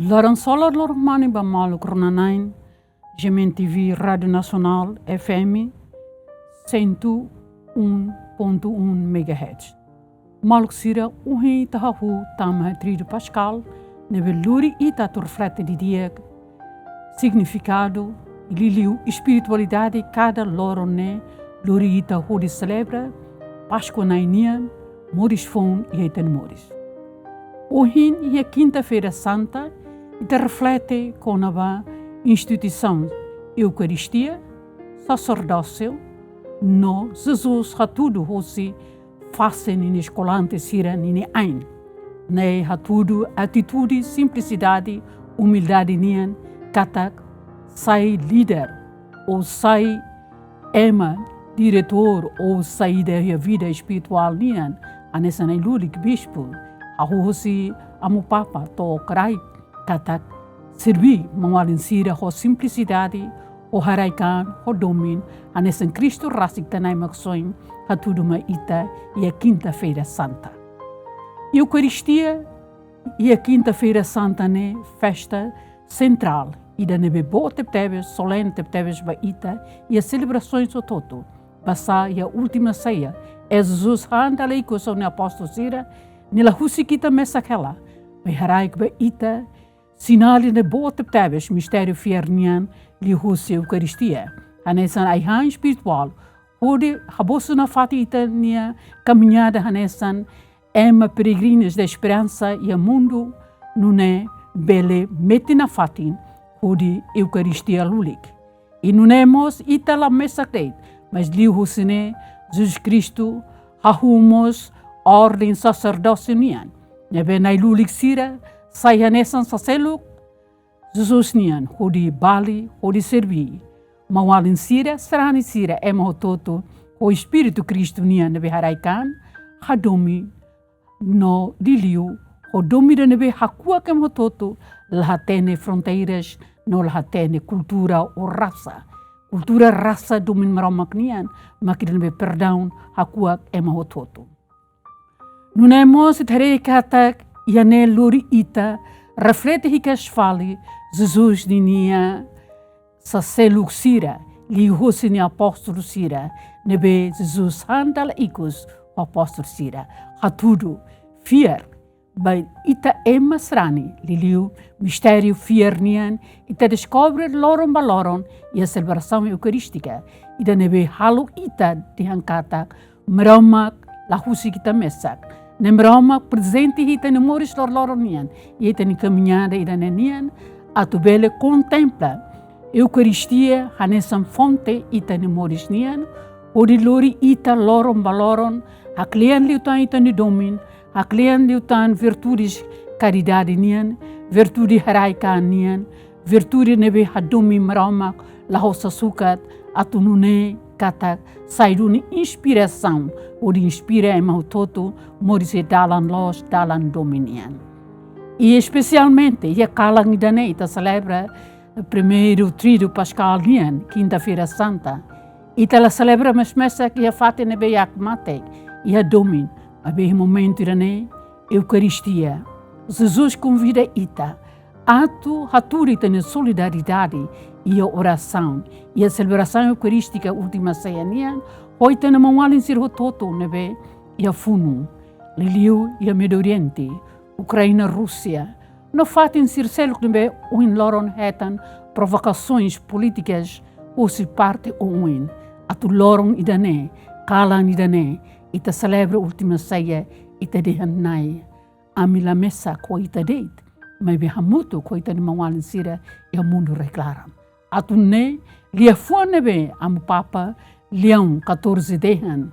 Larang solar lorong mani ba malu kronanain, Gemen TV Radio Nacional FM 101.1 MHz. Maluk sira uhi tahahu tama trido Pascal, nebe luri ita to reflete di dia significado, liliu espiritualidade cada lorone, luri ita hudi celebra, Páscoa nainian, Moris fon e eten Moris. Ohin e a quinta-feira santa, ita reflete com a instituição Eucaristia, sacerdócio, no Jesus hatudo hosi façam in escolante sira nini ein. Nei hatudo atitude, simplicidade, humildade nian, katak, sai líder, ou sai ema, diretor, ou sai da vida espiritual nian, anessa nei lulik bispo, a hosi amu papa to krai, katak, servi mawalin sira ho simplicidade, o haraikan, o domin, anessa Cristo rasik tanai maksoin, hatudo ma ita e a quinta-feira santa. Eucaristia e a quinta-feira santa né festa central e da nebe boa teptebes, solene teptebes ba ita e as celebrações o toto. Passar e a última ceia é Jesus anda lei com o apóstolo Sira, nela husikita messakela, me haraik ba ita, sinal de boa teptebes, mistério fiernian, li husi Eucaristia. Hanesan aihan espiritual, onde rabosu na fati itania caminhada hanesan ema peregrinos da esperança e a mundo nune bele meti na fatin onde Eucaristia lulik. E nunemos itala mesakret, mas li husine Jesus Cristo hahumos ordem sacerdócio nian. Nebe nai lulik sira sai hanesan saseluk Jesus nian onde bali onde servi. Mawalin sira, serani sira, ema toto, o Espírito Cristo nian nebe haraikan, hadomi no liliu, o domi de nebe hakua kem toto, lahatene fronteiras, no lahatene cultura ou raça. Cultura raça domin maramak nian, makir nebe perdão, hakua ema toto. Nunemos it herekatak, iane lori ita, reflete hikas fali, Jesus dinia, sa seluk sira, li husini apóstolo sira, nebe Jesus handal ikus o apóstolo sira. Hatudo, fier, by ita emasrani, li liu, mistério fiernian, ita descobre loron baloron e a celebração eucarística, ita nebe halu ita dihankata, meramak, la husi kita mesak, ne meramak presente ita ne moris loronian, e ita ni caminhada ita nenian, atubele contempla, Eucaristia hanesan fonte ita ni moris nian, odi lori ita loron baloron, haklian liutan ita ni domin, haklian liutan virtudes caridade nian, virtude haraikan nian, virtude nebe hadomi maramak, lahosa sukat, atunune katak, sairuni inspiração, odi inspira ema toto, moris e dalan los, dalan dominian. E especialmente, e a kalang idane ita celebra, primeiro trido Pascal nian, quinta-feira santa, ita la celebra mesmesa que a fate nebe yak mate, e a domin, abe momento irane, Eucaristia. Jesus convida ita, ato haturita na solidariedade e a oração, e a celebração eucarística última ceia nian, hoita na mawalin sir hototo nebe, e a funu, liliu e a Medio Oriente, Ucrânia, Rússia, no fato em ser seluk nebe uin loron hetan provocações políticas ou se parte ou uin. Atu loron idane, kalan idane, ita celebra última ceia, ita dehanai. Amila mesa ko ita deit, mas behamuto ko ita ni mawalin sira e o mundo reclaram. Atu ne, lia fuan nebe amu papa, Leão 14 dehan,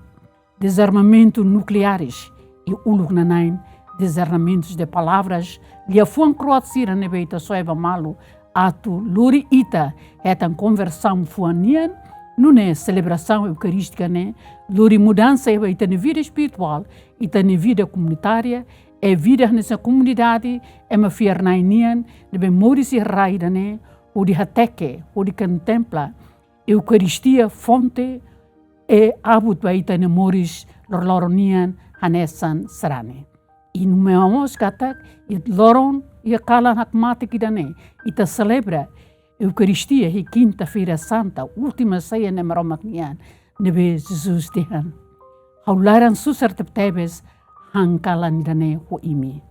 desarmamento nucleares e uluk nanain, desarmamentos de palavras, lia fuan croatsira nebe ita soeba malu, atu luri ita etan conversão fuanian, nune celebração eucarística ne, luri mudança ita na vida espiritual, ita na vida comunitária, é vida nessa comunidade, é uma fiernainian, nebe moris e raida ne, o de hateke, o de contempla, Eucaristia fonte e abut baita ne moris loronian hanesan serane. E no meu katak, it loron e a kala nak mate ki dane. Ita celebra Eucaristia e quinta-feira santa, última ceia na maromaknian, nebe Jesus dehan. Haularan susar teptebes hang kala ni dane ho imi.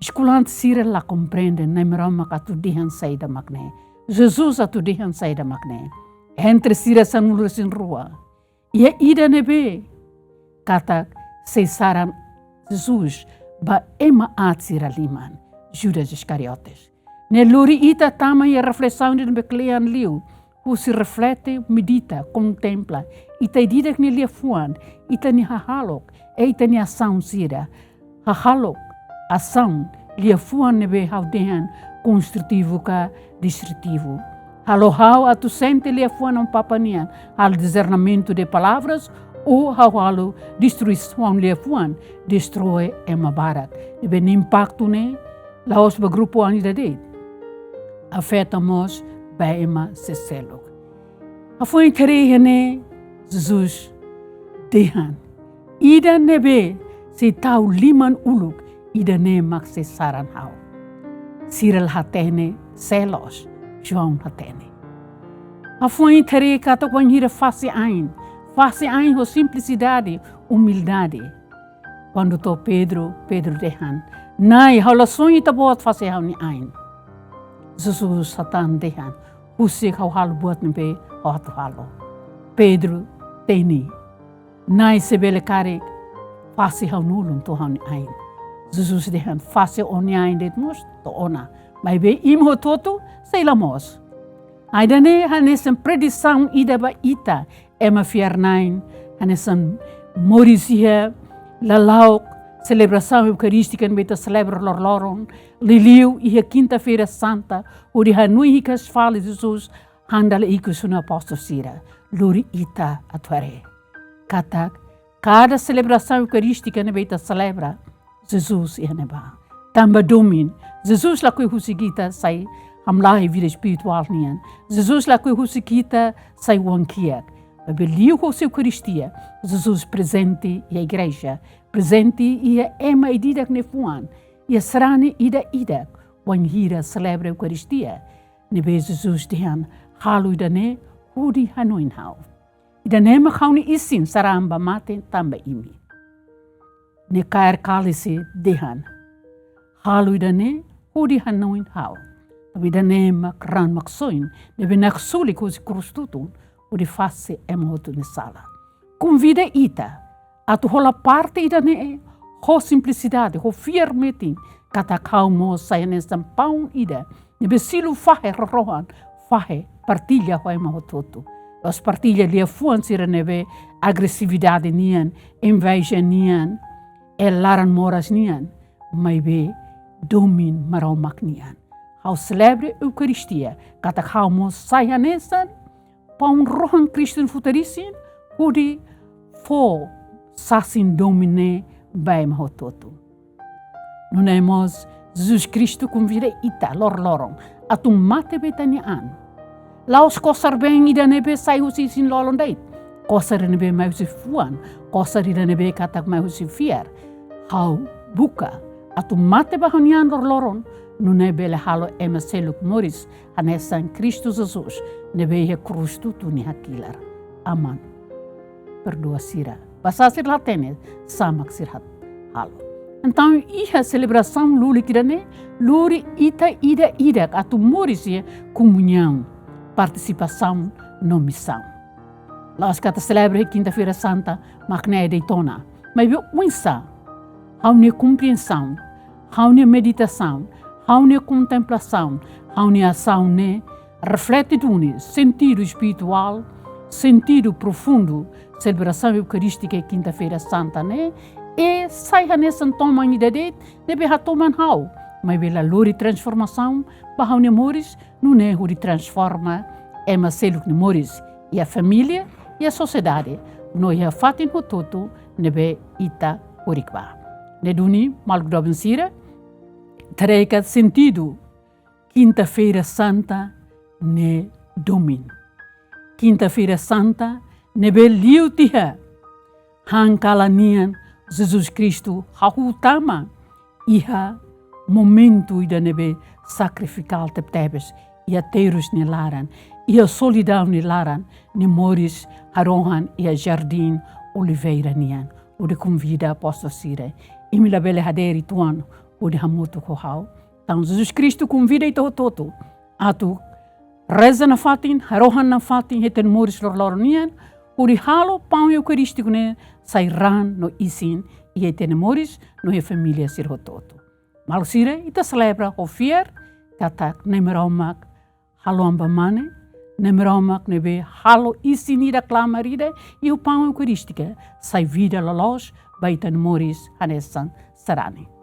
Esculant sira la compreende na maromak atu dehan saida makne. Jesus atu dehan saida makne. Entre sira sanulus in rua. Ia ida nebe kata cesaran Jesus ba ema atsira liman, Judas Iscariotes. Ne luri ita tama e reflexão de beclean liu, o se reflete, medita, contempla, ita didak ni lia fuan, ita ni hahalok, ita ni ação sira. Hahalok, ação, lia fuan nebe haudehan, construtivo ka destrutivo. Halohau atu sente lia fuan um papanian, al discernimento de palavras, ou halo destruição lia fuan, destrói ema barak. Nebe impacto ne, laos ba grupo anida de. Afetamos bij ema seselok. Afoi terehene Jesus dehan. Ida nebe se tau liman uluk ida ne mak se saran hau. Cyril hatene selos João hatene. Afoi tere kata wanhira face ain ho simplicidade, humildade. Quando to Pedro dehan. Nai halações ita bot face hau ni ain. Jesus satan dehan, husik hau halo buat nebe hatu halo. Pedro teni, nai sebele karek, fase hau nulun to hau ni ain. Jesus dehan, fase oni ain det mos, to ona. Mai be im ho toto, sei lamos. Aidane hanesan predição ida ba ita, ema fiarnain, hanesan morisia, lalauk, celebração eucarística no meio celebra lorloron, liliu e a quinta-feira santa, onde hanui hikas fala Jesus, handala ikus no apóstolo Sira, luri ita atuare. Cada celebração eucarística no meio celebra Jesus e aneba. Tamba domin, Jesus lá que husigita sai hamlahi vida espiritual nian. Jesus lá que husigita sai wankiak. Beliu com seu Eucaristia, Jesus presente e a igreja, presente e a ema e didak nefuan, e a serane ida, wanhira celebra a Eucaristia, nebe Jesus dihan, halu idane, hudi hanuin hau. Idane makauni isin saramba mate tamba imi. Ne kair kalisi dihan, halu idane, hudi hanuin hau. Tapi idane makran maksoin, nebe naksulik husi krustutun, o de face é moto de sala. Convida ita a tu rola parte ida ne ho simplicidade, ho firmetin, kata kaumo sai nesta pão ida, ne besilu fahe rohan, fahe partilha ho ema hototo. Os partilha lia fuan sira nebe agressividade nian, inveja nian, laran moras nian, mai be domin maraumak nian. Hau celebre Eucaristia, kata kaumo sai nesta pão rohan Christen futurisin, hudi fo sasin domine bij me hototo. Nunemos Jesus Cristo convida ita loron, atum mate betani an. Laos kosar beng ida nebe sai husi sin lolon deit. Kosar nebe mai husi fuan, kosar ida nebe katak mai husi fier. Hau buka, atum mate bahanian loron, nunebe le halo ema seluk moris, anesan Cristo Jesus, nebe he cruz tutu ni hakilar. Aman. Perdoa sira. Basasir latene, samak sirhat halo. Então, a celebração luli kirane, luri ida, atu moris e comunhão, participação no missão. Lá os que celebra quinta-feira santa, macné deitona. Mas viu unsa, há uma compreensão, há uma meditação, há uma contemplação, há uma ação, né? Reflete dune, sentido espiritual, sentido profundo, celebração eucarística quinta-feira santa, né? E sai nessa toma de det, deve ha toman hau, mas bela lori transformação, bahau nemores, não é o de transforma, é mas seluk nemores e a família e a sociedade, no é fatin hototo, nebe ita orikba. Neduni malgdoben sira, treca sentido, quinta-feira santa, ne domin. Quinta-feira santa, nebe liutiha, hankalanian, Jesus Cristo hahutama iha momento ida nebe sacrificial tebes e a terus ni laran e a solidão ni laran ni Moris Harohan e a Jardim Oliveira nian o de convida apóstolo Sire e me labele haderi tuan o de hamutu kohau então Jesus Cristo convida ito toto atu reza na fatin Harohan na fatin heten Moris lor nian o de halo pão eucarístico ne sairan no isin e heten Moris no he família sirhototo mal Sire ita celebra o fier katak nemeromak haloamba mane nemeromak nebe halo isinida clamarida e o pão eucarística sai vida lalos baitan Moris hanessan sarani.